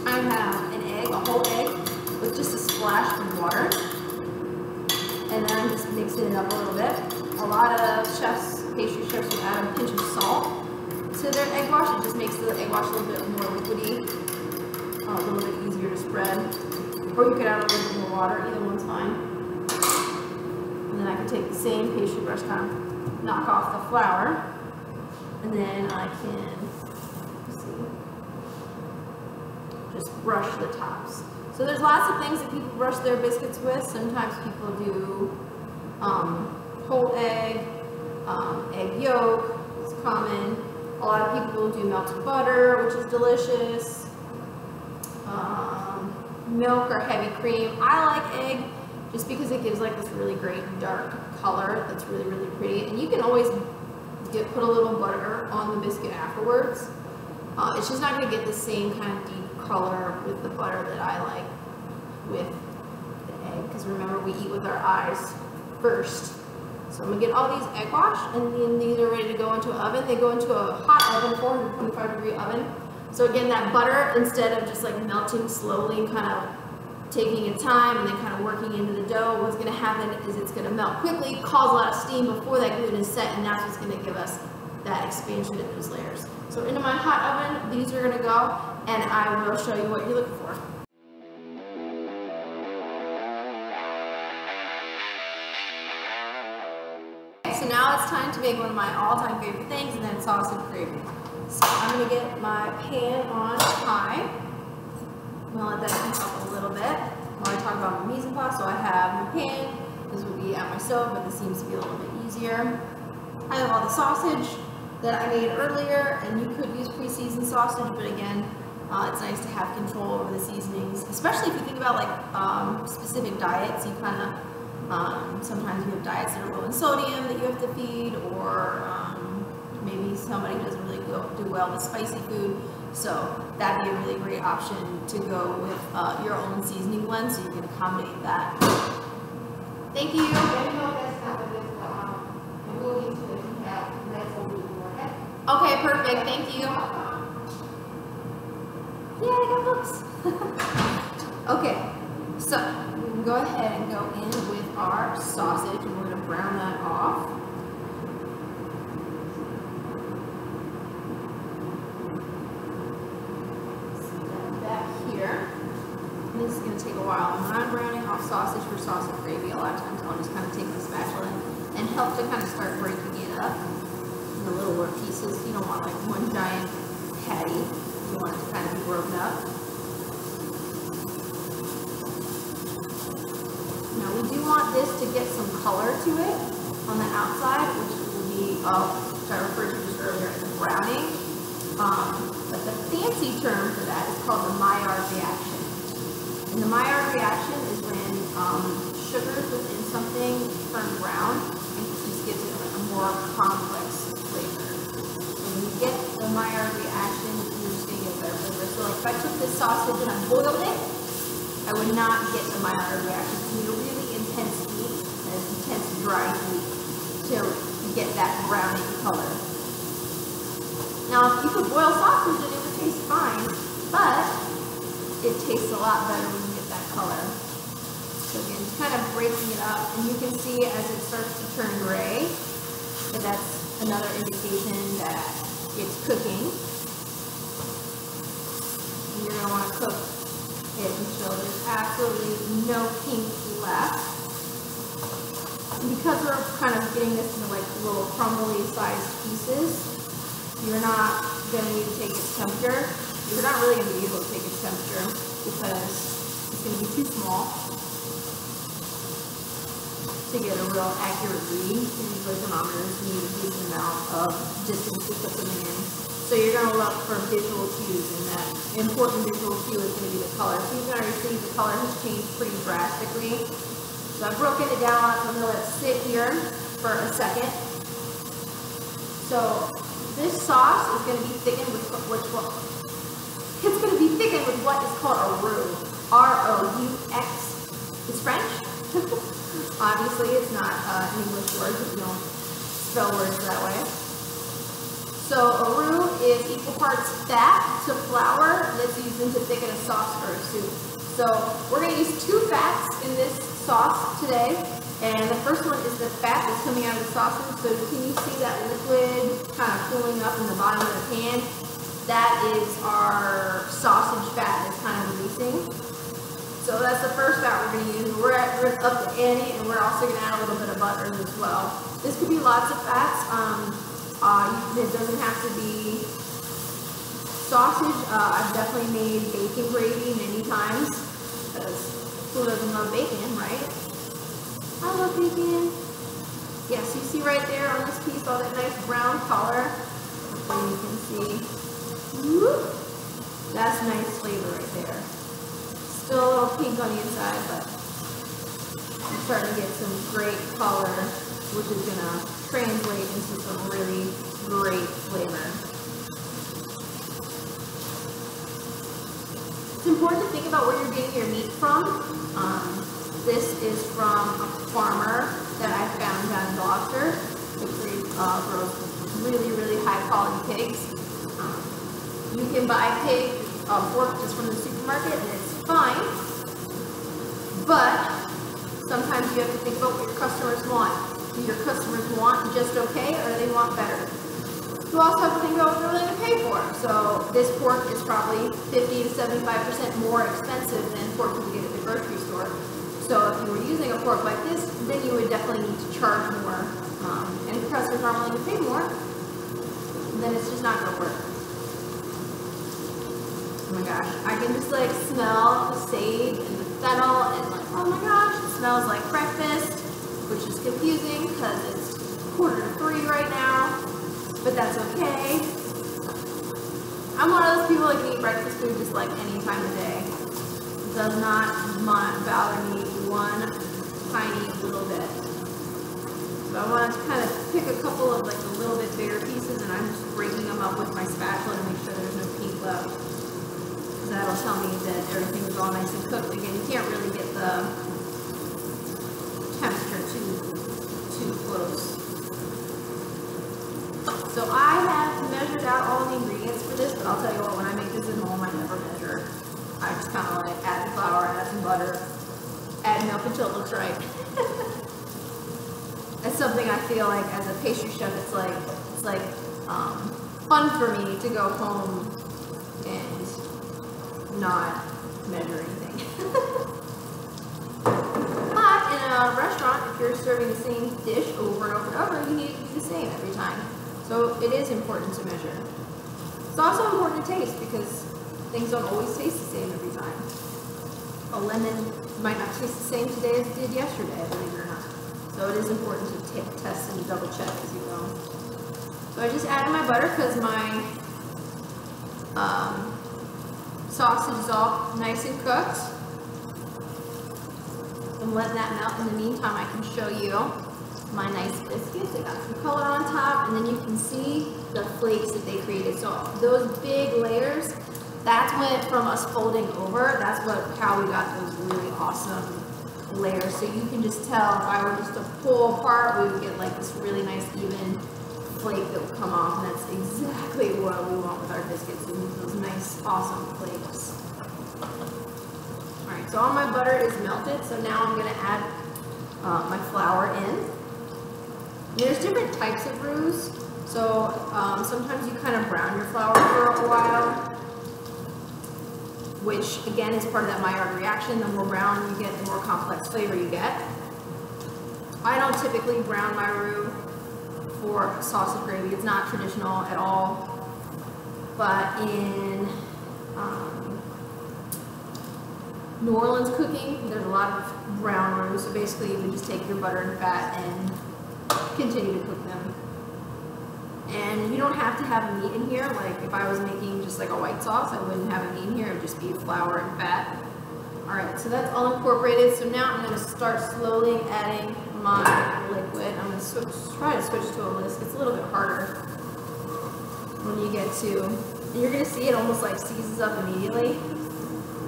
I have an egg, a whole egg, with just a splash of water. And then I'm just mixing it up a little bit. A lot of chefs, pastry chefs, will add a pinch of salt to their egg wash. It just makes the egg wash a little bit more liquidy, a little bit easier to spread. Or you could add a little bit more water, either one's fine. And then I can take the same pastry brush, kind of knock off the flour, and then I can, just brush the tops. So there's lots of things that people brush their biscuits with. Sometimes people do whole egg, egg yolk, it's common. A lot of people do melted butter, which is delicious. Milk or heavy cream. I like egg just because it gives like this really great dark color that's really, really pretty. And you can always put a little butter on the biscuit afterwards. It's just not going to get the same kind of deep color with the butter that I like with the egg, because remember, we eat with our eyes first. So I'm going to get all these egg washed, and then these are ready to go into an oven. They go into a hot oven, 425-degree oven. So again, that butter, instead of just like melting slowly and kind of taking its time and then kind of working into the dough, what's going to happen is it's going to melt quickly, cause a lot of steam before that gluten is set, and that's what's going to give us that expansion in those layers. So into my hot oven, these are going to go, and I will show you what you're looking for. Okay, so now it's time to make one of my all-time favorite things, and that's sausage gravy. So I'm going to get my pan on high. I'm going to let that heat up a little bit while I talk about my mise en place. So I have my pan. This will be at my stove, but this seems to be a little bit easier. I have all the sausage that I made earlier, and you could use pre-seasoned sausage, but again, it's nice to have control over the seasonings, especially if you think about like specific diets. You kind of, sometimes you have diets that are low in sodium that you have to feed, or maybe somebody doesn't really do well with spicy food. So that'd be a really great option to go with your own seasoning blend, so you can accommodate that. Thank you. Okay, perfect. Thank you. Yeah, I got books. Okay, so we can go ahead and go in with our sausage, and we're going to brown that off. This is going to take a while. And when I'm browning off sausage for sausage gravy, a lot of times I'll just kind of take my spatula and help to kind of start breaking it up into littler pieces. You don't want like one giant patty. You want it to kind of be broken up. Now we do want this to get some color to it on the outside, which will be, which I referred to just earlier as browning. But the fancy term for that is called the Maillard reaction. And the Maillard reaction is when sugars within something turn brown and just gives it like a more complex flavor. When you get the Maillard reaction, you're just going to get a better flavor. So like if I took this sausage and I boiled it, I would not get the Maillard reaction. You need a really intense heat and an intense dry heat to get that browning color. Now, you could boil sausage and it would taste fine, but it tastes a lot better when you get that color. So again, just kind of breaking it up, and you can see as it starts to turn gray, that that's another indication that it's cooking. And you're going to want to cook it until there's absolutely no pink left. And because we're kind of getting this into like little crumbly sized pieces, you're not going to need to take its temperature. You're not really going to be able to take its temperature because it's going to be too small to get a real accurate read. Usually thermometers need a decent amount of distance to put them in. So you're going to look for visual cues, and that important visual cue is going to be the color. So you can already see the color has changed pretty drastically. So I've broken it down, so I'm going to let it sit here for a second. So this sauce is going to be thickened with it's going to be thickened with what is called a roux. R-O-U-X. It's French. Obviously, it's not an English word, because you don't spell words that way. So a roux is equal parts fat to flour that's used to thicken a sauce or a soup. So we're going to use 2 fats in this sauce today. And the first one is the fat that's coming out of the sausage. So can you see that liquid kind of cooling up in the bottom of the pan? That is our sausage fat that's kind of releasing. So that's the first fat we're going to use. We're up to ante, and we're also going to add a little bit of butter as well. This could be lots of fats. It doesn't have to be sausage. I've definitely made bacon gravy many times, because who doesn't love bacon, right? I love bacon. Yes, you see right there on this piece all that nice brown color. Hopefully you can see. Whoop. That's nice flavor right there. Still a little pink on the inside, but I'm starting to get some great color, which is going to translate into some really great flavor. It's important to think about where you're getting your meat from. This is from a farmer that I found down in Gloucester. He grows really, really high quality pigs. You can buy pig pork just from the supermarket, and it's fine. But sometimes you have to think about what your customers want. Do your customers want just okay, or do they want better? You also have to think about what they're willing to pay for. So this pork is probably 50 to 75% more expensive than pork you get at the grocery store. So if you were using a pork like this, then you would definitely need to charge more. And if customers aren't willing to pay more, then it's just not going to work. Oh my gosh, I can just like smell the sage and the fennel, and like, oh my gosh, it smells like breakfast, which is confusing because it's 2:45 right now, but that's okay. I'm one of those people that can eat breakfast food just like any time of day. It does not bother me one tiny little bit. So I want to kind of pick a couple of like the little bit bigger pieces, and I'm just breaking them up with my spatula to make sure there's no pink up. That'll tell me that everything is all nice and cooked. Again, you can't really get the temperature too close. So I have measured out all the ingredients for this, but I'll tell you what, when I make this at home, I never measure. I just kind of like add the flour, add some butter, add milk until it looks right. That's something I feel like as a pastry chef, it's like fun for me to go home and not measure anything. But in a restaurant, if you're serving the same dish over and over and over, you need it to be the same every time. So it is important to measure. It's also important to taste because things don't always taste the same every time. A lemon might not taste the same today as it did yesterday, believe it or not. So it is important to test and double check as you go. So I just added my butter because my sausage is all nice and cooked. I'm letting that melt. In the meantime, I can show you my nice biscuits. I got some color on top, and then you can see the flakes that they created. So those big layers, that's when from us folding over, that's how we got those really awesome layers. So you can just tell if I were just to pull apart, we would get like this really nice even flake that would come off, and that's exactly what we want with our biscuits, those nice awesome flakes. Alright, so all my butter is melted, so now I'm going to add my flour in. There's different types of roux, so sometimes you kind of brown your flour for a while, which again is part of that Maillard reaction. The more brown you get, the more complex flavor you get. I don't typically brown my roux for sausage gravy. It's not traditional at all, but in New Orleans cooking, there's a lot of brown roux, so basically you would just take your butter and fat and continue to cook them. And you don't have to have meat in here. Like if I was making just like a white sauce, I wouldn't have a meat in here. It would just be flour and fat. Alright, so that's all incorporated. So now I'm going to start slowly adding my liquid. I'm going to try to switch to a whisk. It's a little bit harder when you get to, and you're going to see it almost like seizes up immediately.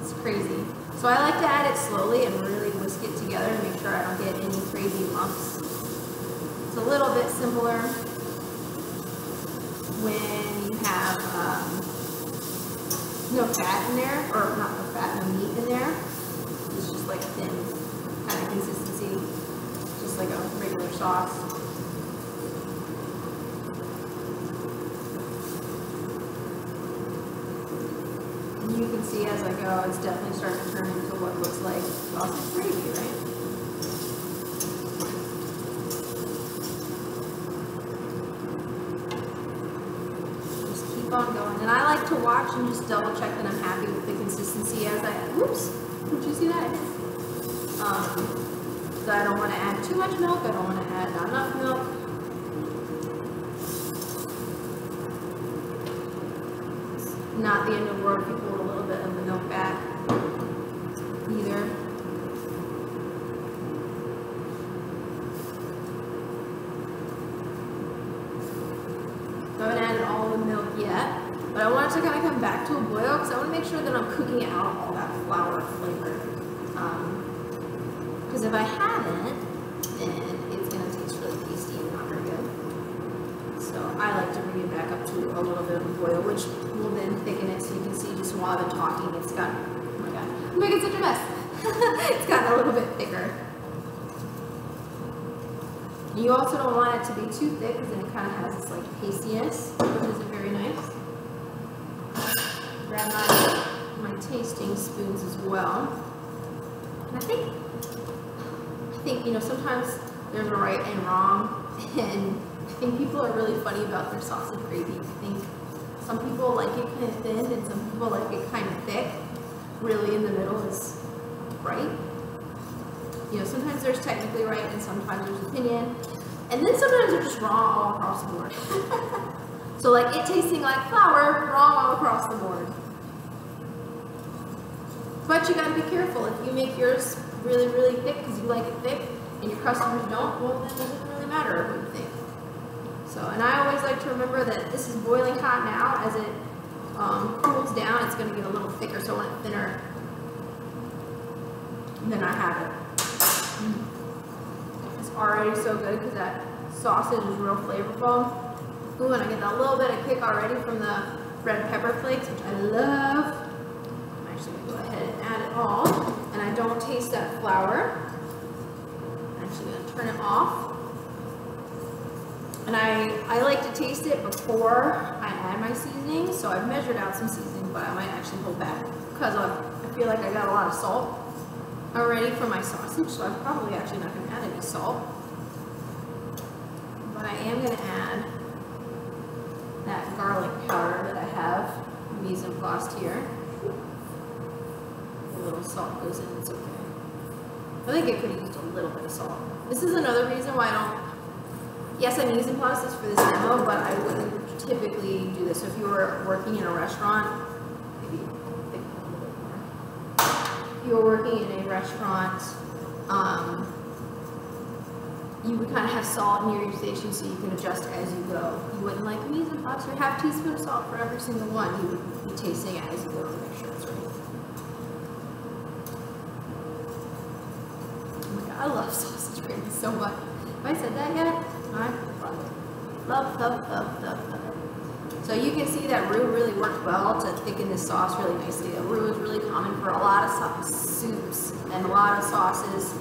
It's crazy. So I like to add it slowly and really whisk it together to make sure I don't get any crazy lumps. It's a little bit simpler when you have no fat in there, or not no fat, no meat in there. It's just like thin kind of consistency, just like a regular sauce. And you can see as I go, it's definitely starting to turn into what looks like sausage gravy, right? On going, and I like to watch and just double check that I'm happy with the consistency as I, whoops, did you see that? So I don't want to add too much milk, I don't want to add not enough milk. It's not the end of the world if you pull a little bit of the milk back either. So I haven't added all the milk yet, but I want it to kind of come back to a boil because I want to make sure that I'm cooking out all that flour flavor. Because if I haven't, then it's going to taste really tasty and not very good. So I like to bring it back up to a little bit of a boil, which will then thicken it so you can see just while I've been talking, it's got, oh my god, I'm making such a mess. It's gotten a little bit thicker. You also don't want it to be too thick because then it kind of has this like pastiness, which isn't very nice. Grab my tasting spoons as well. And I think you know, sometimes there's a right and wrong, and I think people are really funny about their sausage gravy. I think some people like it kind of thin and some people like it kind of thick. Really in the middle is right. You know, sometimes there's technically right and sometimes there's opinion. And then sometimes they're just wrong all across the board. So like it tasting like flour, wrong all across the board. But you gotta be careful. If you make yours really, really thick because you like it thick and your customers don't, well then it doesn't really matter what you think. So, and I always like to remember that this is boiling hot now as it cools down, it's going to get a little thicker, so I want it thinner. And then I have it. It's already so good because that sausage is real flavorful. Ooh, and I get that little bit of kick already from the red pepper flakes, which I love. I'm actually going to go ahead and add it all. And I don't taste that flour. I'm actually going to turn it off. And I like to taste it before I add my seasoning, so I've measured out some seasoning, but I might actually hold back because I feel like I got a lot of salt already from my sausage, so I'm probably actually not going to add any salt. But I am going to add that garlic powder that I have mise en place here. A little salt goes in, it's okay. I think it could have used a little bit of salt. This is another reason why I don't. Yes, I mise en place this for this demo, but I wouldn't typically do this. So if you were working in a restaurant, maybe think a little bit more. If you were working in a restaurant, you would kind of have salt near your station so you can adjust as you go. You wouldn't like mise en place or half teaspoon of salt for every single one. You would be tasting it as you go to make sure it's right. Oh my god, I love sausage gravy so much. Have I said that yet? I love it. Love, love, love, love, love it. So you can see that roux really worked well to thicken this sauce really nicely. A roux is really common for a lot of soups and a lot of sauces.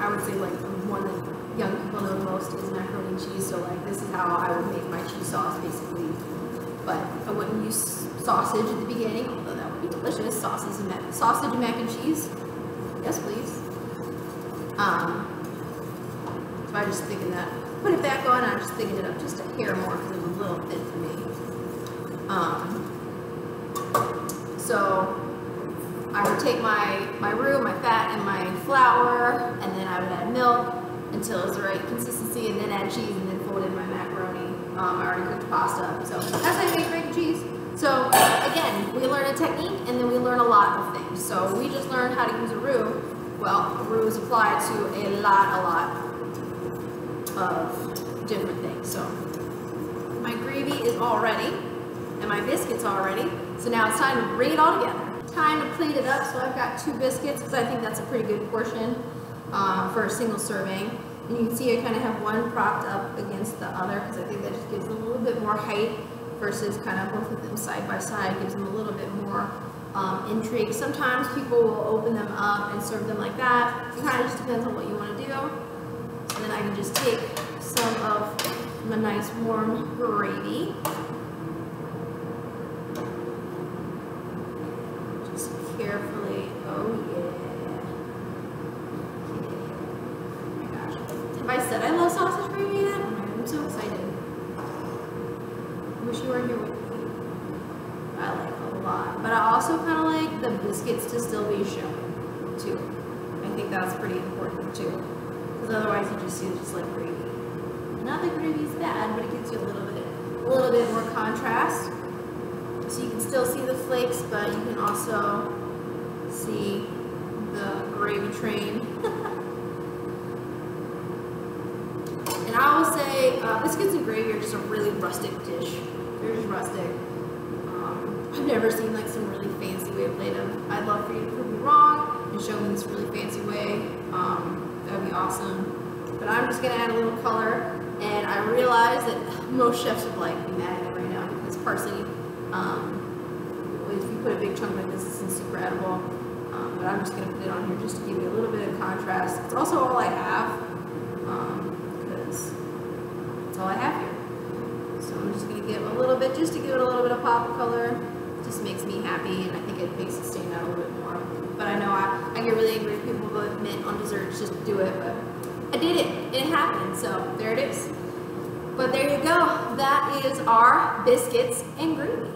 I would say like the one that young people know the most is macaroni and cheese. So like this is how I would make my cheese sauce basically. But I wouldn't use sausage at the beginning, although that would be delicious. Sausage and mac and cheese. Yes, please. So I just thicken that. Put it back on, I'm just thickening it up just a hair more because it was a little thin for me. So I would take my roux, my fat, and my flour, and then I would add milk until it's the right consistency, and then add cheese, and then fold in my macaroni. I already cooked pasta, so that's how I make mac and cheese. So again, we learn a technique, and then we learn a lot of things. So we just learned how to use a roux. Well, a roux is applied to a lot of different things. So my gravy is all ready, and my biscuits all ready. So now it's time to bring it all together. Time to plate it up. So I've got 2 biscuits because I think that's a pretty good portion for a single serving. And you can see I kind of have one propped up against the other because I think that just gives them a little bit more height versus kind of both of them side by side. Gives them a little bit more intrigue. Sometimes people will open them up and serve them like that. It kind of just depends on what you want to do. And then I can just take some of my nice warm gravy. Just carefully, oh yeah. Oh my gosh. Have I said I love sausage gravy yet? Oh my god, I'm so excited. I wish you were here with me. I like it a lot. But I also kind of like the biscuits to still be shown too. I think that's pretty important too. Otherwise you just see it just like gravy. Not that gravy is bad, but it gives you a little bit more contrast. So you can still see the flakes, but you can also see the gravy train. And I will say, biscuits and gravy are just a really rustic dish. They're just rustic. I've never seen like some really fancy way to plate them. I'd love for you to prove me wrong and show me this really fancy way. That would be awesome. But I'm just going to add a little color, and I realize that most chefs would like be mad at me right now because parsley, if you put a big chunk like this, isn't super edible. But I'm just going to put it on here just to give you a little bit of contrast. It's also all I have because it's all I have here. So I'm just going to give a little bit, just to give it a little bit of pop of color. It just makes me happy, and I think it makes it stand out a little bit more. But I know I get really angry if people put mint on desserts just to do it, but I did it. It happened, so there it is. But there you go. That is our biscuits and gravy.